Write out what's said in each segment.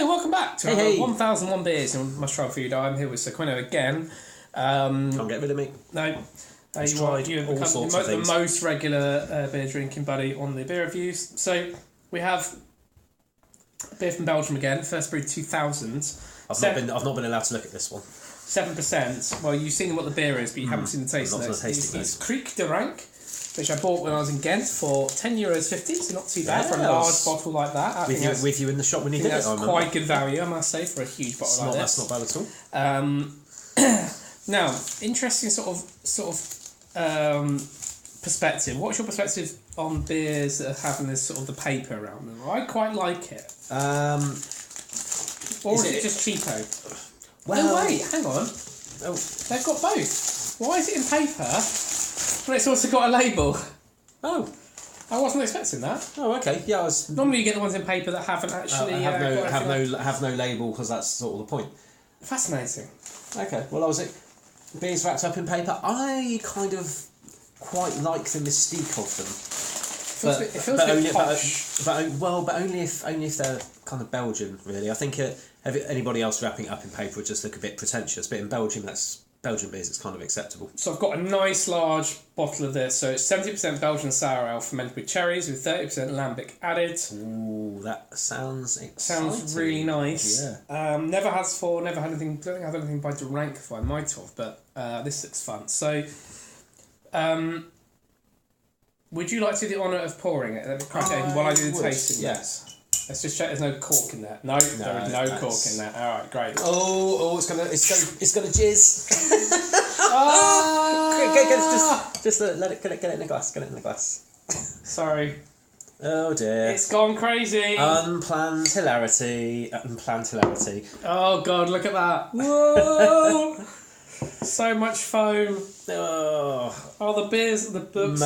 welcome back to 1001 Beers and Must Try Food. I'm here with Sequino again. Can't get rid of me. No. You've become the most regular beer drinking buddy on the beer reviews. So we have beer from Belgium again, first brewed 2000. I've not been allowed to look at this one. 7%. Well, you've seen what the beer is, but you haven't seen the taste notes. It's Kriek de Ranke, which I bought when I was in Ghent for €10.50, so not too bad for a large bottle like that. With you in the shop when you did it. That's quite good value, I must say, for a huge bottle like this. That's not bad at all. Now, interesting sort of perspective. What's your perspective on beers that are having this sort of the paper around them? I quite like it. Or is it just cheapo? Well, no, wait, hang on. Oh. They've got both. Why is it in paper when it's also got a label? Oh. I wasn't expecting that. Oh, okay. Yeah, I was. Normally you get the ones in paper that haven't actually have no label because that's sort of the point. Fascinating. Okay. Well, beers wrapped up in paper. I kind of quite like the mystique of them. It feels a bit posh. But only if they're kind of Belgian, really. I think anybody else wrapping it up in paper would just look a bit pretentious. But in Belgium, Belgian beers, it's kind of acceptable. So I've got a nice large bottle of this. So it's 70% Belgian sour ale fermented with cherries with 30% lambic added. Ooh, that sounds exciting. Sounds really nice. Yeah. Never had anything. Don't think I have anything by De Ranke if I might have, but this looks fun. So, would you like to do the honour of pouring it? Let me crack it open while I do the tasting. Yes. Let's just check. There's no cork in there. No, there is no cork in there. All right, great. Oh, it's gonna jizz. Just let it get it in the glass. Get it in the glass. Sorry. Oh dear. It's gone crazy. Unplanned hilarity. Oh God, look at that. Whoa. So much foam. Oh, the beers, the books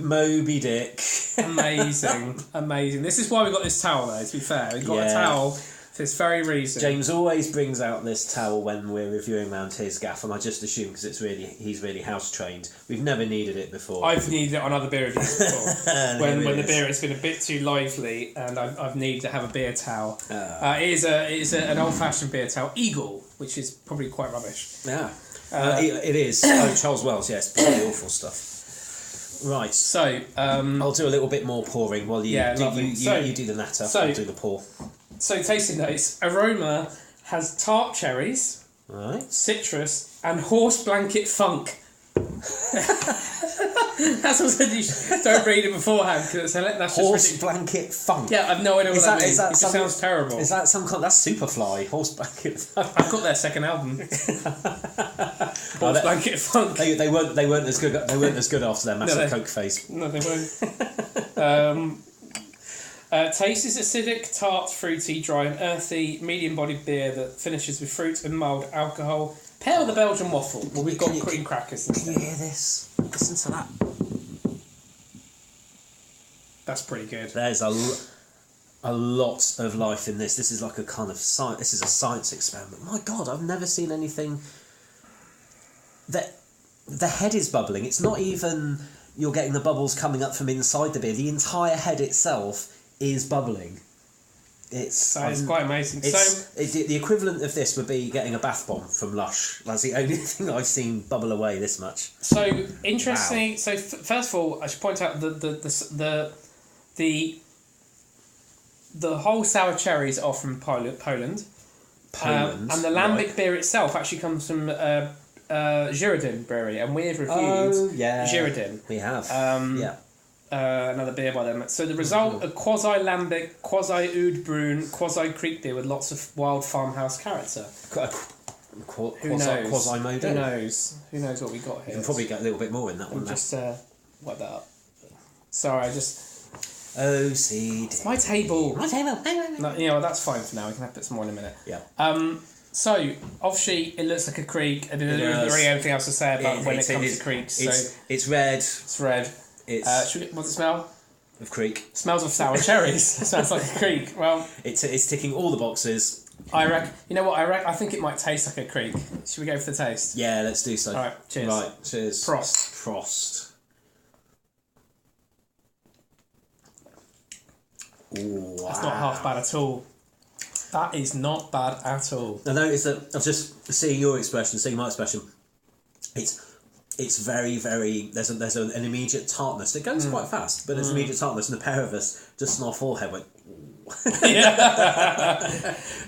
Moby Dick. Amazing. This is why we got this towel though, to be fair. We got a towel for this very reason. James always brings out this towel when we're reviewing around his gaff, and I just assume because he's really house trained. We've never needed it before. I've needed it on other beer reviews before. when the beer has been a bit too lively and I've needed to have a beer towel. It is an old fashioned beer towel, Eagle, which is probably quite rubbish. Yeah. It is. Oh, Charles Wells, yes, pretty awful stuff. Right. So, I'll do a little bit more pouring while you do the natter. I'll do the pour. So, tasting notes: aroma has tart cherries, right, citrus, and horse blanket funk. That's what I said. Don't read it beforehand because that's horse just blanket funk. Yeah, I've no idea what that means. It sounds terrible. Is that some kind? That's Superfly. Horse blanket funk. I've got their second album. Horse blanket funk. They weren't as good. They weren't as good after their massive Coke phase. No, they weren't. Taste is acidic, tart, fruity, dry, and earthy. Medium-bodied beer that finishes with fruit and mild alcohol. Pair with the Belgian waffle. Well, we've got cream crackers. Can you hear this? Listen to that. That's pretty good. There's a lot of life in this. This is like a kind of science. This is a science experiment. My God, I've never seen anything. The head is bubbling. It's not even you're getting the bubbles coming up from inside the beer. The entire head itself is bubbling. It's quite amazing. The equivalent of this would be getting a bath bomb from Lush. That's the only thing I've seen bubble away this much. So interesting. Wow. So first of all, I should point out the whole sour cherries are from Poland. And the lambic beer itself actually comes from Girardin Brewery, and we've reviewed Girardin. We have. Another beer by them. So the result, a quasi-lambic, quasi-oud brune, quasi-creek beer with lots of wild farmhouse character. Quasi-modo. Who knows what we got here? You can probably get a little bit more in that one. Just wipe that up. Sorry, OCD. It's my table. My table. No, that's fine for now. We can have a bit more in a minute. Yeah. So, obviously, it looks like a creek. I mean, there isn't really anything else to say about when it comes to creeks. It's red. It's red. What's it smell? Of creek. Smells of sour cherries. Sounds like a creek. Well, it's ticking all the boxes. I reckon. You know what? I think it might taste like a creek. Should we go for the taste? Yeah, let's do so. All right. Cheers. Right. Cheers. Prost. Ooh, wow. That's not half bad at all. That is not bad at all. I noticed that I was just seeing your expression, seeing my expression. It's very, very. There's an immediate tartness. It goes quite fast, but there's immediate tartness, and the pair of us just on our forehead went.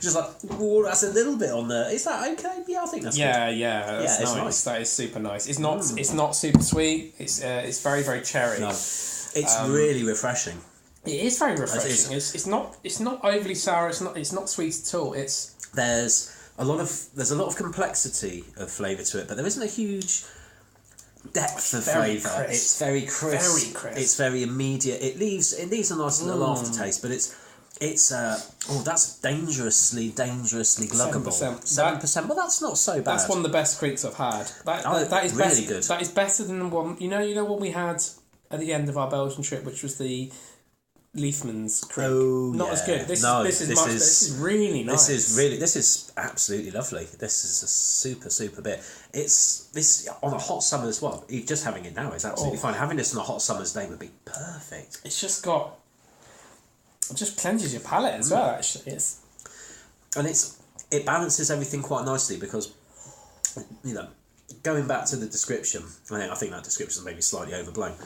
Just like, oh, that's a little bit on there. Is that okay? Yeah, I think that's good. That's nice. That is super nice. It's not super sweet. It's very, very cherry. No, it's really refreshing. It is very refreshing. It's not overly sour. It's not sweet at all. There's a lot of complexity of flavour to it, but there isn't a huge depth of flavour. It's very crisp. Very crisp. It's very immediate. It leaves a nice little aftertaste, but it's that's dangerously gluggable. 7%. Well, that's not so bad. That's one of the best Krieks I've had. That is really good. That is better than the one. You know what we had at the end of our Belgian trip, which was the Leafman's Kriek. Oh, not as good. This is really nice. This is absolutely lovely. This is a super bit. It's this on a hot summer as well. Just having it now is absolutely fine. Having this on a hot summer's day would be perfect. It's just got. It just cleanses your palate as well. Actually, it balances everything quite nicely because, going back to the description, I think that description is maybe slightly overblown.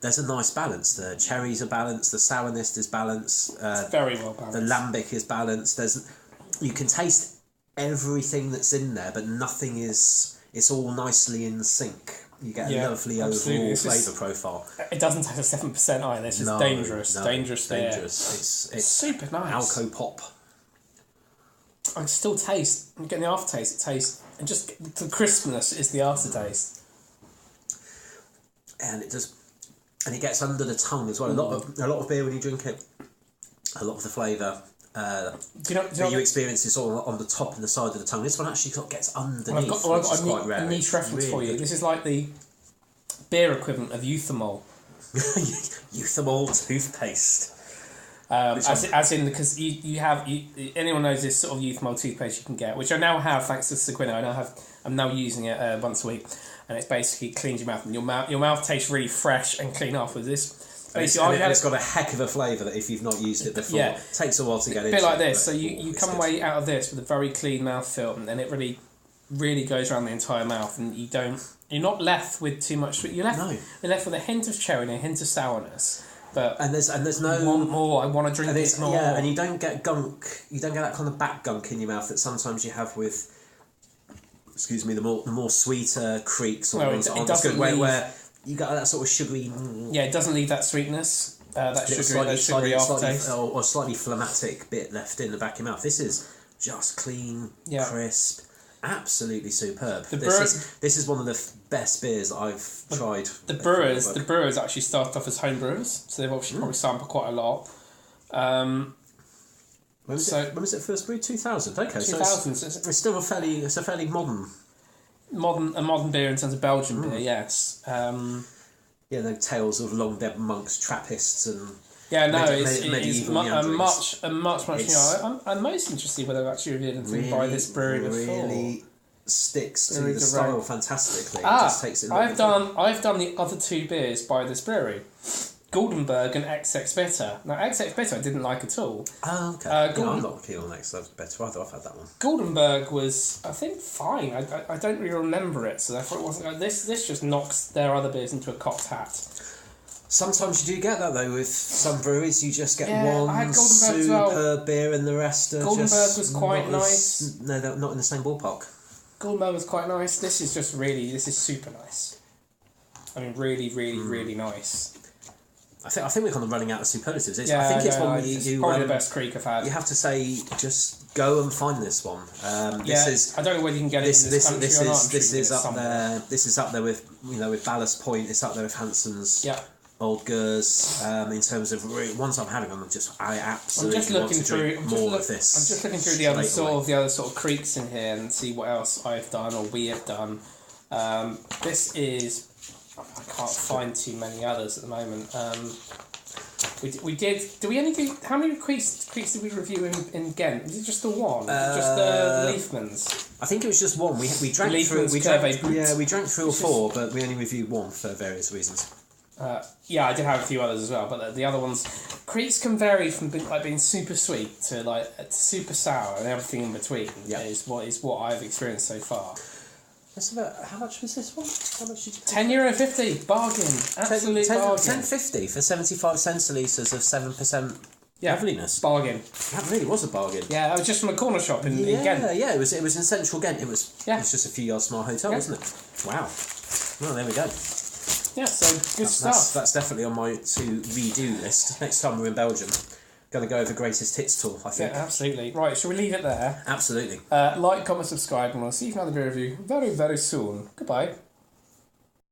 There's a nice balance. The cherries are balanced. The sourness is balanced. It's very well balanced. The lambic is balanced. You can taste everything that's in there, but nothing is. It's all nicely in sync. You get a lovely overall flavour profile. It doesn't have a 7% either. This is dangerous. Dangerous. It's super nice. Alco pop. I can still taste. I'm getting the aftertaste. It tastes, and just the crispness is the aftertaste. And it gets under the tongue as well. A lot of beer when you drink it. A lot of the flavour. You experience this all on the top and the side of the tongue. This one actually gets underneath. I've got a niche reference for you. Good. This is like the beer equivalent of Euthamol. Euthamol toothpaste. As in, because anyone knows this sort of Euthamol toothpaste you can get, which I now have thanks to Sequino. I'm now using it once a week, and it's basically cleans your mouth, and your mouth tastes really fresh and clean afterwards. This. It's got a heck of a flavour that if you've not used it before, it takes a while to get into. A bit like this, so you come away out of this with a very clean mouthfeel, and it really, really goes around the entire mouth, and you're not left with too much. You're left with a hint of cherry and a hint of sourness. But there's no I want more. I want to drink this more. Yeah, and you don't get gunk. You don't get that kind of back gunk in your mouth that sometimes you have with. Excuse me, the more sweeter Krieks or ones aren't as good. Where you got that sort of sugary. Yeah, it doesn't leave that sweetness, that sugary aftertaste. Or slightly phlegmatic bit left in the back of your mouth. This is just clean, crisp, absolutely superb. This is one of the best beers that I've tried. The brewers actually started off as home brewers, so they've obviously probably sampled quite a lot. When was it first brewed? 2000. Okay, 2000. So it's still a fairly modern beer in terms of Belgian beer. Yes. The tales of long dead monks, Trappists, and it's much. I'm most interested whether they've actually revealed anything by this brewery before. Really sticks to the style fantastically. Just takes it. I've done the other two beers by this brewery. Goldenberg and XX Bitter. Now, XX Bitter I didn't like at all. Oh, okay. I'm not keen on XX Bitter either. I've had that one. Goldenberg was, I think, fine. I don't really remember it, so therefore it wasn't. This just knocks their other beers into a cocked hat. Sometimes you do get that though with some breweries. You just get one super beer and the rest are Goldenberg was quite nice. No, they're not in the same ballpark. Goldenberg was quite nice. This is super nice. I mean, really, really, really nice. I think we're kind of running out of superlatives. It's probably the best Kriek I've had. You have to say, just go and find this one. This is. I don't know whether you can get it in this country or not. This is up there. This is up there with with Ballast Point. It's up there with Hanson's. Yeah. Old Gers. In terms of once I'm having them, I absolutely want to drink more of this. I'm just looking through the other sort of Krieks in here and see what else I've done or we have done. This is. I can't find too many others at the moment. We did. Do we only do? How many Krieks did we review in Ghent? Was it just the one? Just the Leafmans? I think it was just one. We drank through. We drank 3 or 4, but we only reviewed one for various reasons. Yeah, I did have a few others as well, but the other ones, Krieks can vary from being super sweet to super sour and everything in between. Yeah. is what I've experienced so far. How much was this one? How much did you pay? €10.50 bargain, absolute bargain. 10.50 for 75 centilitres of 7% heaviness. Bargain. That really was a bargain. Yeah, it was just from a corner shop in Ghent. Yeah, it was in central Ghent. It was just a few yards from our hotel, wasn't it? Wow. Well, there we go. Yeah, so good stuff. That's definitely on my to redo list. Next time we're in Belgium, going to go over greatest hits tour, I think. Yeah, absolutely. Right, shall we leave it there? Absolutely. Like, comment, subscribe, and we'll see you for another beer review very, very soon. Goodbye.